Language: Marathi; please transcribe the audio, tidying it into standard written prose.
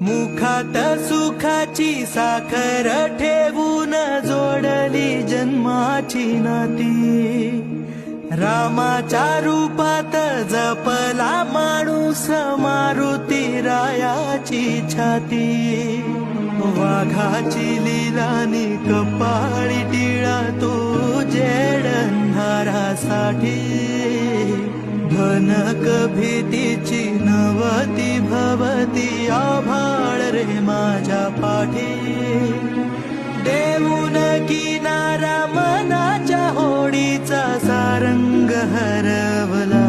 मुखात सुखाची साखर ठेवून जोडली जन्माची नाती। रामाच्या रूपात जपला माणूस मारुती रायाची छाती। वाघाची लीलानी कपाळी टिळा तू जेड अंधारासाठी। भनक भीतीची नवती भवती आभाळ रे माझ्या पाठी। देऊन किनारा मनाच्या होडीचा सारंग हरवला।